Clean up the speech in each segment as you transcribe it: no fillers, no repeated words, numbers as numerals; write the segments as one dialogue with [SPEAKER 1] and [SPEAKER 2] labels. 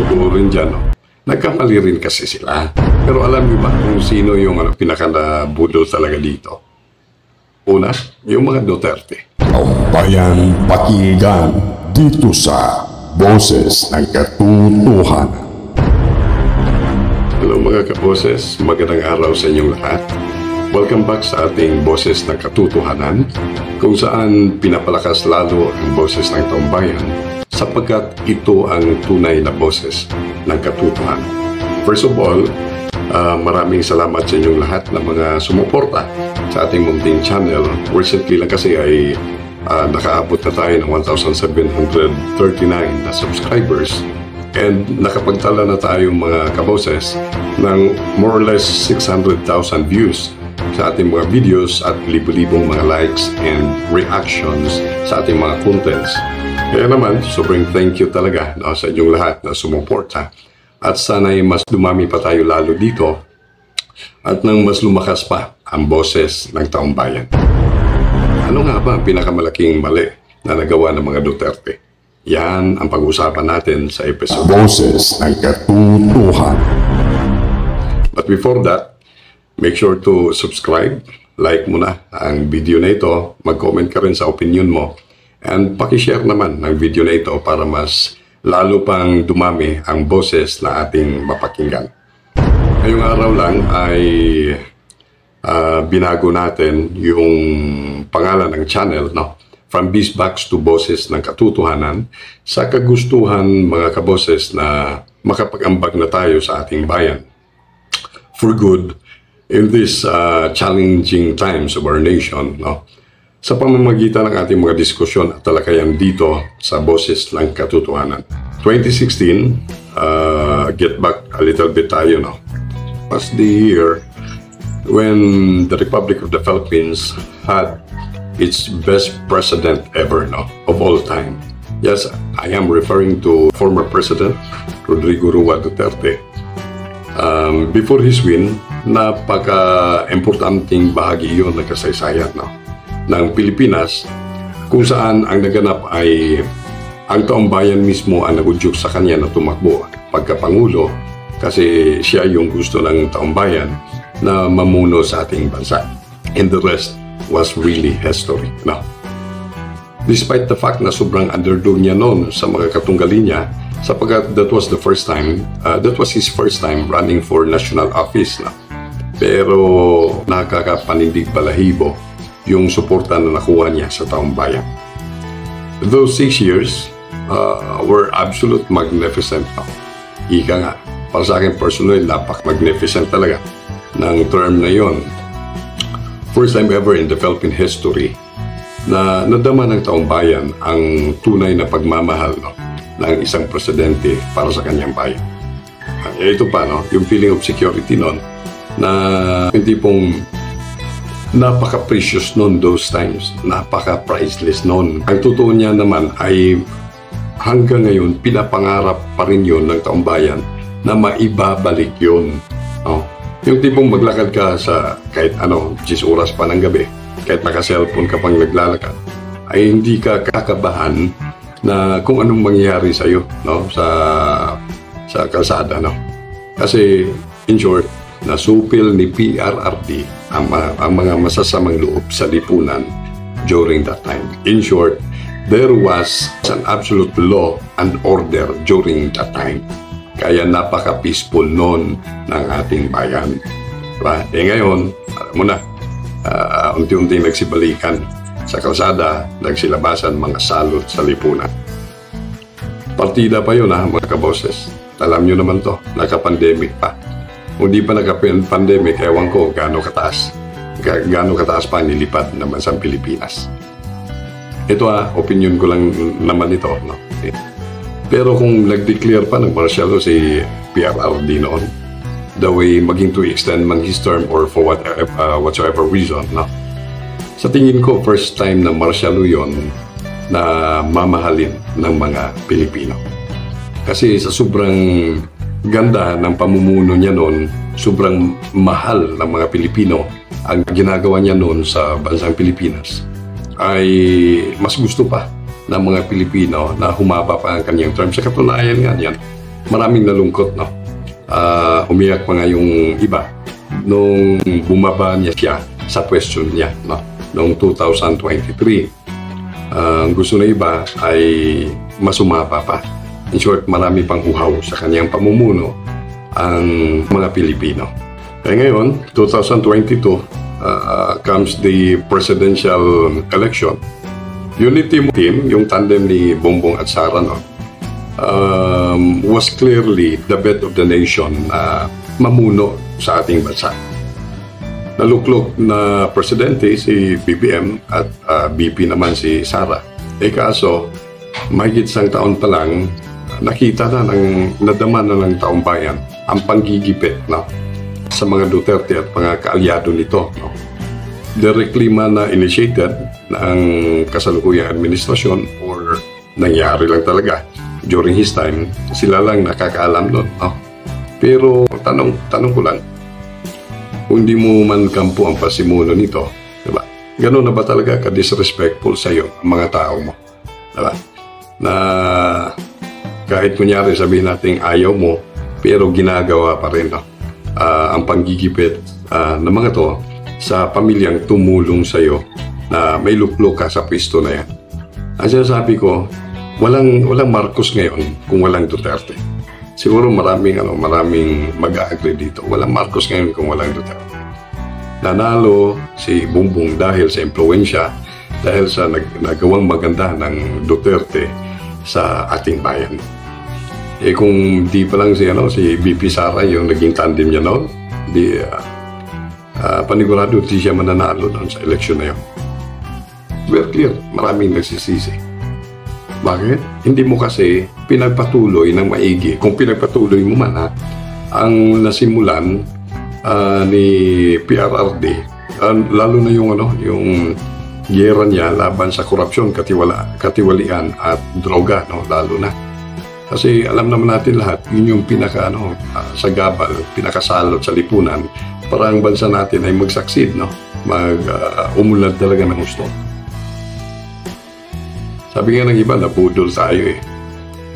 [SPEAKER 1] tutuurin dyan, no? Nagkamali rin kasi sila. Pero alam niyo ba kung sino yung pinaka-nabudol talaga dito? Una, yung mga Duterte.
[SPEAKER 2] Taumbayang pakinggan dito sa Boses ng Katotohanan.
[SPEAKER 1] Hello mga kaboses, magandang araw sa inyong lahat. Welcome back sa ating Boses ng Katotohanan, kung saan pinapalakas lalo ang boses ng taumbayan sapagkat ito ang tunay na boses ng katotohanan. First of all, maraming salamat sa inyong lahat na mga sumuporta sa ating munting channel. Recently lang kasi ay nakaabot na tayo ng 1,739 na subscribers and nakapagtala na tayo mga kaboses ng more or less 600,000 views sa ating mga videos at libo-libong mga likes and reactions sa ating mga contents. Kaya naman, sobrang thank you talaga sa inyong lahat na sumuporta. At sana'y mas dumami pa tayo lalo dito at nang mas lumakas pa ang boses ng taumbayan. Ano nga ba ang pinakamalaking mali na nagawa ng mga Duterte? Yan ang pag-usapan natin sa episode.
[SPEAKER 2] Boses ng Katotohanan.
[SPEAKER 1] But before that, make sure to subscribe, like mo na ang video na ito, mag-comment ka rin sa opinion mo, and pakishare naman ng video na ito para mas lalo pang dumami ang boses na ating mapakinggan. Ngayong araw lang ay binago natin yung pangalan ng channel, no? From Beesbox to Boses ng Katotohanan, sa kagustuhan mga kaboses na makapag-ambag na tayo sa ating bayan for good in this challenging times of our nation, no? Sa pamamagitan ng ating mga diskusyon at talakayan dito sa Boses ng Katotohanan. 2016, get back a little bit tayo, no? Was the year when the Republic of the Philippines had its best president ever, no? Of all time. Yes, I am referring to former President Rodrigo Roa Duterte. Before his win, napaka-importanting bahagi yun ng kasaysayan, no? Ng Pilipinas, kung saan ang naganap ay ang taumbayan mismo ang nagudyok sa kanya na tumakbo pagkapangulo kasi siya yung gusto ng taumbayan na mamuno sa ating bansa. And the rest was really history. Now, despite the fact na sobrang underdog niya noon sa mga katunggali niya, sapagkat that was his first time running for national office na. Pero nakakapanindig balahibo yung suporta na nakuha niya sa taumbayan. Those 6 years were absolute magnificent. Ika nga, para sa akin personally, napak-magnificent talaga ng term na yon. First time ever in the Philippine history na nadama ng taumbayan ang tunay na pagmamahal, no, ng isang presidente para sa kanyang bayan. Ito pa, no, yung feeling of security noon na yung tipong napaka-precious noon those times, napaka-priceless noon. Ang totoo niya naman ay hanggang ngayon pinapangarap pa rin yun ng taumbayan na maibabalik yun, no? Yung tipong maglakad ka sa kahit 10 oras pa ng gabi, kahit naka-cellphone ka pang naglalakad, ay hindi ka kakabahan na kung anong mangyayari sa iyo, no, sa kalsada, no? Kasi in short, nasupil ni PRRD ang mga masasamang loob sa lipunan during that time. In short, there was an absolute law and order during that time. Kaya napaka-peaceful noon ng ating bayan. Diba? Ngayon, alam mo na, unti-unti nagsibalikan sa kalsada, nagsilabasan mga salot sa lipunan. Partida pa yun, mga kaboses. Alam nyo naman to, naka-pandemic pa. Kung di pa naka-pandemic, ewan ko gaano kataas pa nilipad ng bansang Pilipinas. Ito opinion ko lang naman ito, no? Pero kung nag-declare pa ng martial law si PRRD noon, the way maging to extend man his term or for whatsoever reason, no? Sa tingin ko, first time na martial law yun na mamahalin ng mga Pilipino. Kasi sa sobrang ganda ng pamumuno niya noon, sobrang mahal ng mga Pilipino ang ginagawa niya noon sa bansang Pilipinas, ay mas gusto pa ng mga Pilipino na humaba pa ang kanyang term. Sa katunayan nga yan, maraming nalungkot, no? Umiyak pa nga yung iba nung bumaba niya siya sa question niya, no? Noong 2023. Ang gusto na iba ay masumapa pa. In short, marami pang uhaw sa kanyang pamumuno ang mga Pilipino. Kaya ngayon, 2022, comes the presidential election. Unity team, yung tandem ni Bongbong at Sara, no, was clearly the bet of the nation na mamuno sa ating bansa. Naluklok na presidente si BBM at BP naman si Sara. Kaso, mahigit isang taon pa lang, nakita na nadama na ng taong bayan ang panggigipit, no, sa mga Duterte at mga kaalyado nito, no. Directly man na initiated ng kasalukuyang administrasyon or nangyari lang talaga during his time, sila lang nakakaalam doon, no? Pero tanong ko lang, kung di mo man kampo ang pasimuno nito, diba? Ganun na ba talaga ka-disrespectful sa iyo ang mga tao mo? Diba? Na kahit kunyari sabihin natin ayaw mo, pero ginagawa pa rin, no? Ang panggigipit ng mga to sa pamilyang tumulong sa iyo na may luklok ka sa pwesto na yan. Ang sinasabi ko, walang Marcos ngayon kung walang Duterte. Siguro maraming mag-a-agree dito. Walang Marcos ngayon kung walang Duterte. Nanalo si Bongbong dahil sa impluwensya, dahil sa nagawang maganda ng Duterte sa ating bayan. Kung di pa lang si BP Sara yung naging tandem niya noon, panigurado di siya mananalo doon sa eleksyon na yun. Very clear, maraming nagsisisi. Bakit? Hindi mo kasi pinagpatuloy ng maigi. Kung pinagpatuloy mo man, ang nasimulan ni PRRD, lalo na yung giyera niya laban sa korupsyon, katiwalian at droga, no, lalo na. Kasi alam naman natin lahat, yun yung sa gabal, pinakasalot sa lipunan para ang bansa natin ay mag-succeed, no? Umulad talaga ng gusto. Sabi nga ng iba, napudol tayo eh.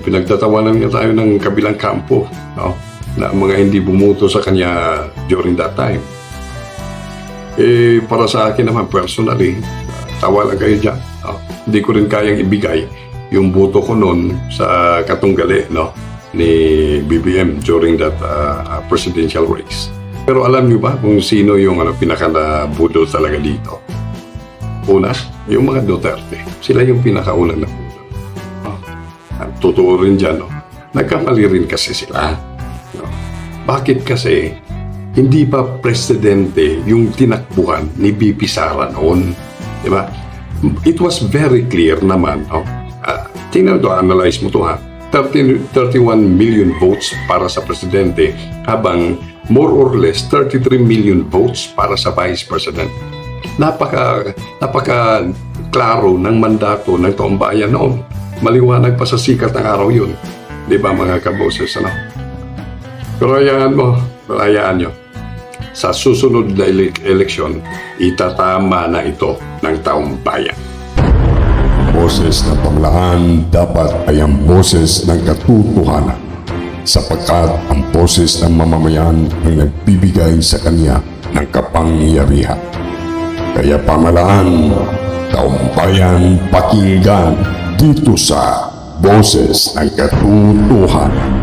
[SPEAKER 1] Pinagtatawanan nga tayo ng kabilang kampo, no? Na mga hindi bumuto sa kanya during that time. Para sa akin naman personally, tawa lang kayo dyan. No? Hindi ko rin kayang ibigay yung boto ko noon sa katunggali, no, ni BBM during that presidential race. Pero alam niyo ba kung sino yung pinaka-budol talaga dito? Una, yung mga Duterte. Sila yung pinakaunang na budol. Totoo rin dyan, no? Nagkamali rin kasi sila. No? Bakit kasi hindi pa presidente yung tinakbuhan ni BP Sara noon? Diba? It was very clear naman, no? Tingnan ito, analyze mo ito, 31 million votes para sa presidente, habang more or less 33 million votes para sa vice president. Napaka klaro ng mandato ng taong bayan noon. Maliwanag pa sa sikat ng araw yun. Di ba mga kaboses, ano? Pero hayaan nyo. Sa susunod na eleksyon, itatama na ito ng taong bayan.
[SPEAKER 2] Boses ng pamahalaan dapat ay ang boses ng katotohanan, sapagkat ang boses ng mamamayan ang nagbibigay sa kanya ng kapangyarihan. Kaya pamahalaan, taong bayan, pakinggan dito sa Boses ng Katotohanan.